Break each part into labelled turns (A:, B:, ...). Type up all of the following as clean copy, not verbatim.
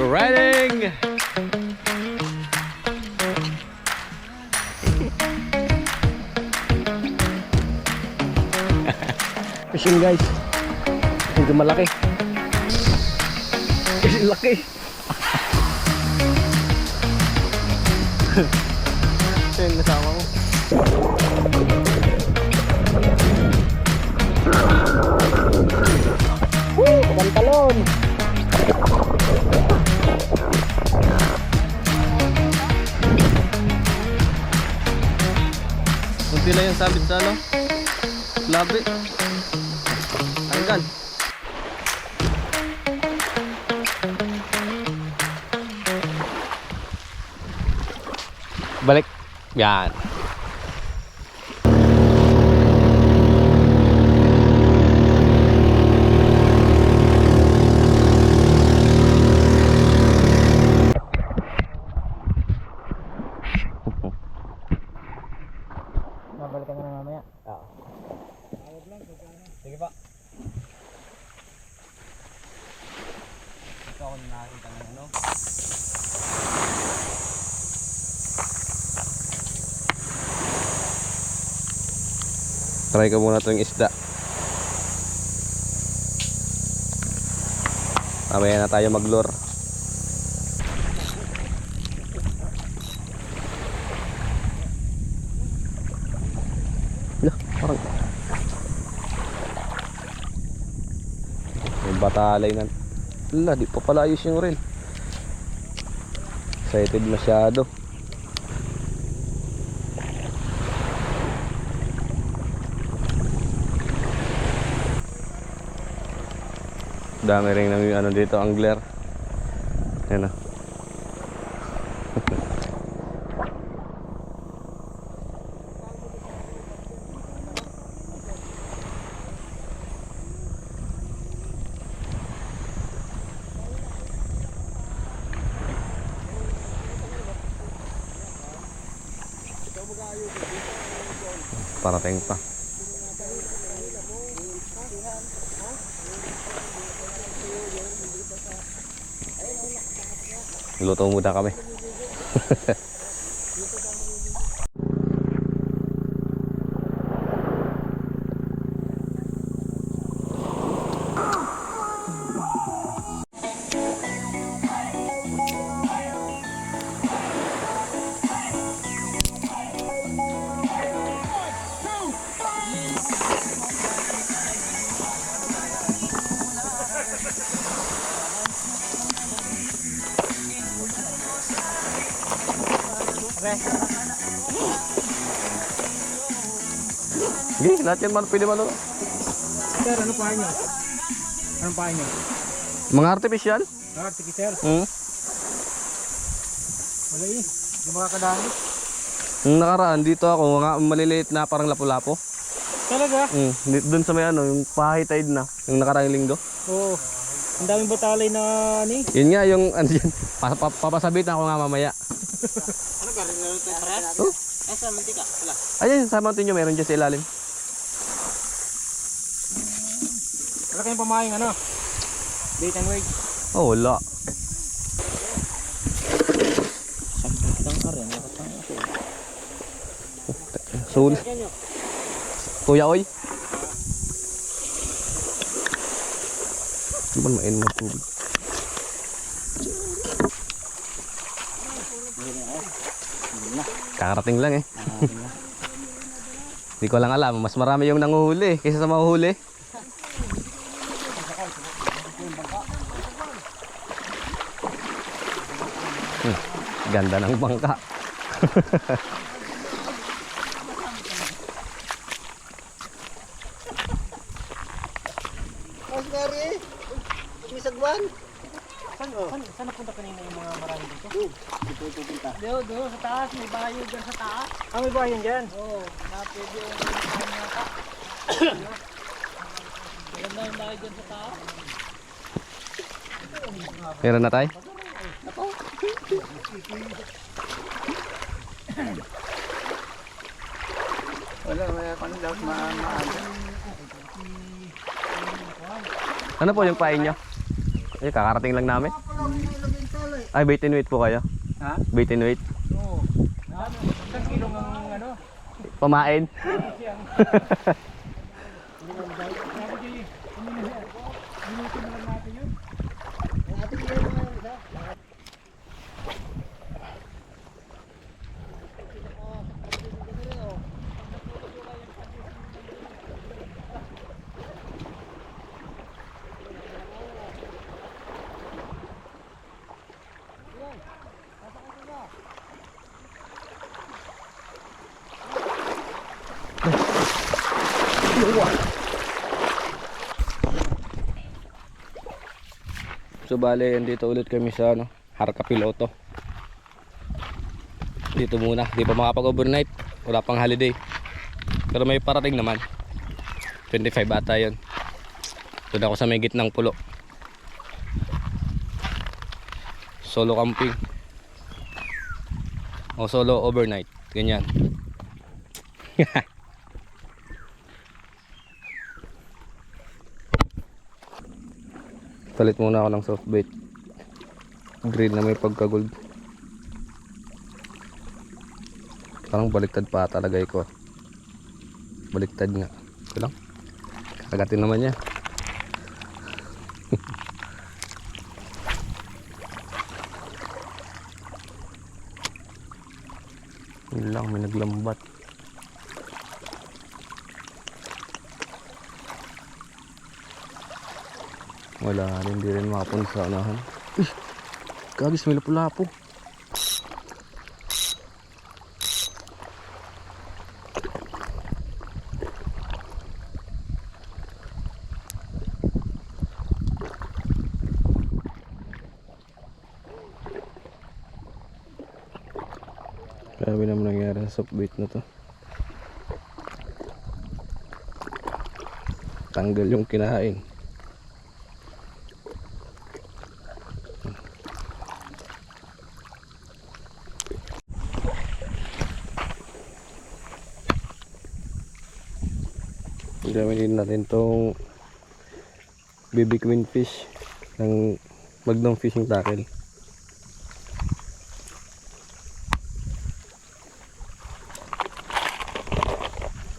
A: Riding! Fishing guys. Medyo malaki. Laki. Ito yung kasama mo. Woo! Pantalon! Kunti lang yung sabit sa ano? Labi. Tanggal. Balik. Yan.
B: Babalikan na mamaya.
A: Oo. Sige pa. Ito ako nakakita ng ano. Try ko muna itong isda. Mamaya na tayo mag-lure. Parang yung batalay na. Wala, di pa pala ayos yung reel. Excited masyado. Dami rin ng ano dito, angler. Ayan o. Parating pa. Luto muna kami. Sige, lahat yan man, pwede man.
B: Sir, ano pa nyo? Anong pa nyo?
A: Mga artificial?
B: Artificial?
A: Hmm.
B: Wala eh. Hindi makakadami.
A: Nung nakaraan, dito ako, mga maliliit na parang lapu-lapo.
B: Talaga?
A: Doon sa may ano, yung high tide na, yung nakaraang linggo.
B: Oo. Ang daming batalay na ani.
A: Yun nga, yung ano yan, papasabit ako nga mamaya.
B: Ano ba? Rin ito pares?
A: Oh.
B: Eh, sa mantika. Wala.
A: Ayun, sa mountain nyo, meron dyan sa ilalim.
B: Wala kayong pamaing ano? Bait and wait.
A: Oh, wala.
B: Sakitang ka rin. Nakatang ako.
A: Soul. Kuya Oy. Ano ba main mo tubig? Kakarating lang eh. Hindi ko lang alam, mas marami yung nanguhuli kaysa sa mahuhuli. Ganda ng bangka.
B: Oscari! Misagwan! Saan napunta kanina yung mga marami dito? Dito pupunta. Doon sa taas, may bayo dyan sa taas. Ah, may bayo dyan? Oo, napid yung nata. Maganda yung bayo dyan sa taas.
A: Meron na tayo?
B: Wala, may kanila maaga.
A: Ano po yung pain nyo? Eh, kakarating lang namin. Ay, bait and weight po kayo?
B: Ha?
A: Bait and weight?
B: Oo. Isang kilo ng ano?
A: Pamain?
B: Siyang. Sabi kayo, minuto na lang natin yun. Ating yun mga isa.
A: So bale, andito ulit kami sa ano, Harka Piloto. Dito muna, di pa makapag-overnight. Wala pang holiday. Pero may parating naman. 25 ata yun. Doon ako sa may gitnang pulo. Solo camping. O solo overnight. Ganyan. Palit muna ako ng soft bait. Green na may pagka-gold. Parang baliktad pa talaga ko. Baliktad nga. Ito lang. Kakagatin naman niya. Yun lang, may naglambat. Wala rin, hindi rin makapunta sa unahan. Kagis, may lapu-lapu. Grabe naman nangyari sa soft bait na to. Tanggal yung kinain. Gamitin natin tong baby queen fish ng Magnum fishing tackle.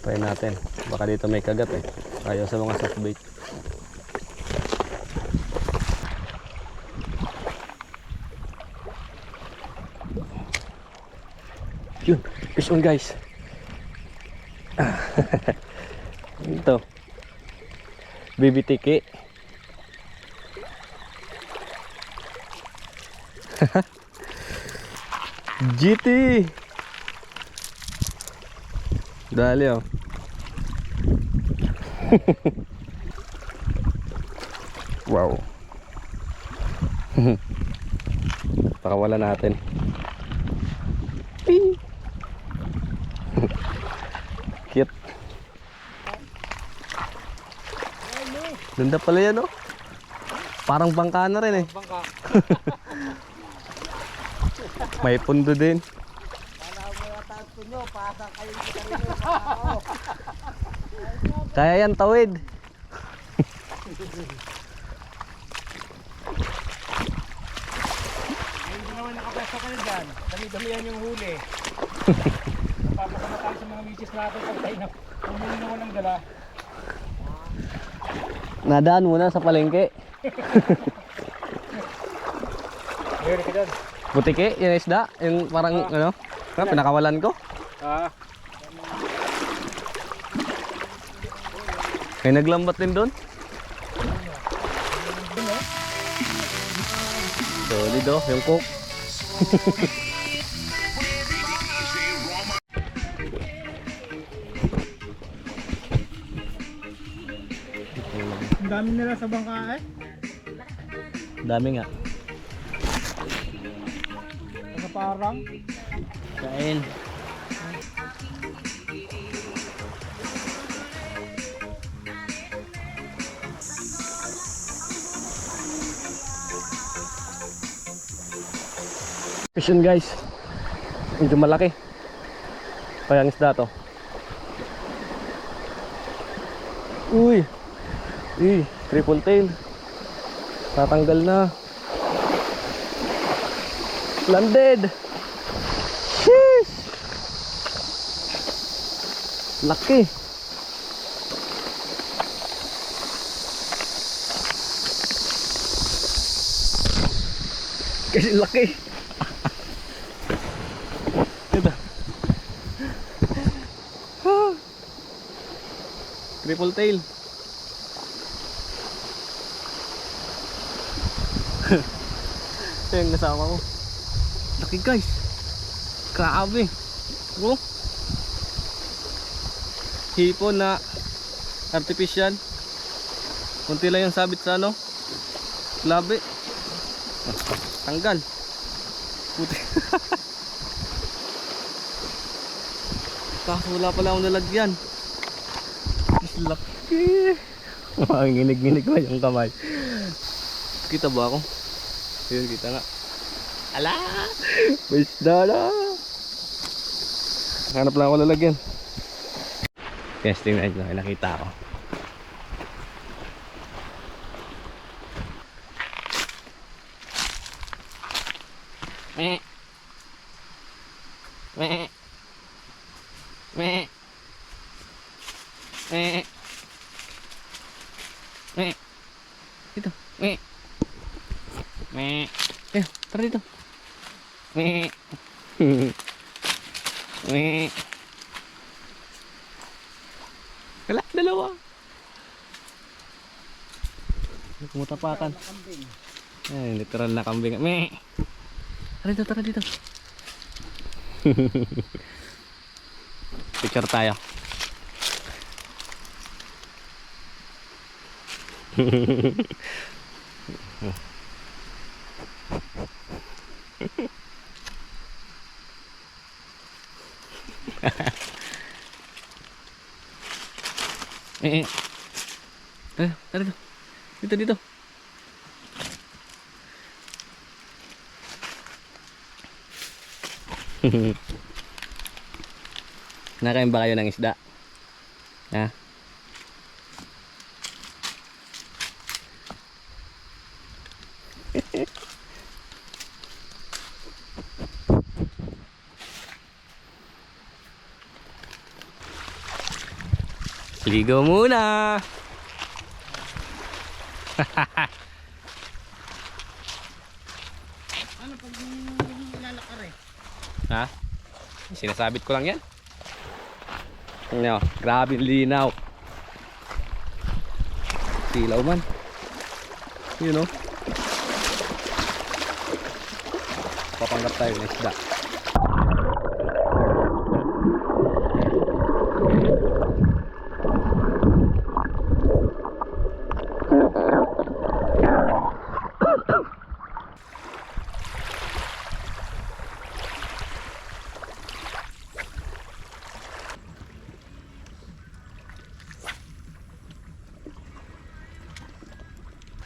A: Try natin, baka dito may kagat eh, ayaw sa mga soft bait. Yun, fish on guys. Ito baby tiki. GT dali oh. Wow. Pakawala natin. Cute. Ganda pala yan, oh. Parang bangka na rin eh.
B: Bangka.
A: May pundo din.
B: Kala mo yata ang punyo, pasang kayo kita rin yung tao.
A: Kaya yan, tawid.
B: Hindi naman nakapwesto kayo dyan. Dami-dami yan yung huli. Papasama tayo sa mga misis natin pag tayo na umuli na walang dala.
A: Nadaan muna sa palengke.
B: Meron ka dyan.
A: Butike, yung isda. Yung parang ano, pinakawalan ko. May naglambat din doon. Solid oh, yung cook.
B: Ang dami nila sa bangka eh.
A: Dami nga.
B: Sa parang.
A: Kain. Fish yun guys. Medyo malaki. Kaya ang isda to. Uy. Triple tail. Tatanggal na. Landed. Sheesh. Laki. Kasi laki. Ito. Triple tail. Ito yung nasama ko. Laki guys. Grabe. Oh. Hipon na artificial. Kunti lang yung sabit sa ano. Labi. Tanggal. Puti. Kaso wala pala akong nalagyan. Laki. Nginig-nginig pa yung kamay. Kita ba ako? Ayun, kita nga. Ala! May isda na! Hanap lang ako lalagyan. Testing na ito. Nakita ako. Meh. Meh. Meh. Meh. Meh. Dito. Meh. Meh. Tara dito. Meh. Meh. Wala, dalawa. Kumutapakan. Ay, literal na kambing. Meh. Tara dito. Picture tayo. Tara dito. Dito. Nakain ba kayo ng isda? Ha? Ligo muna.
B: Ano pag ilalakar eh?
A: Ha? Sinasabit ko lang yan. Ano, grabe linaw. Silaw man. You know. Papanggap tayo ng isda.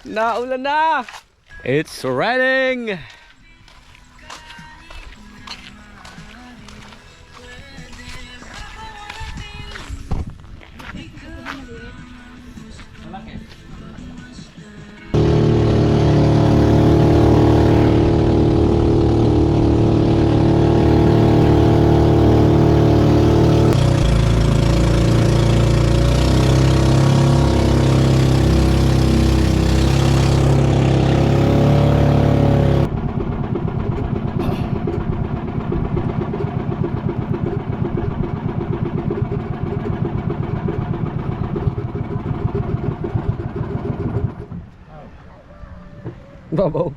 A: Naulan na! It's raining! Babaw.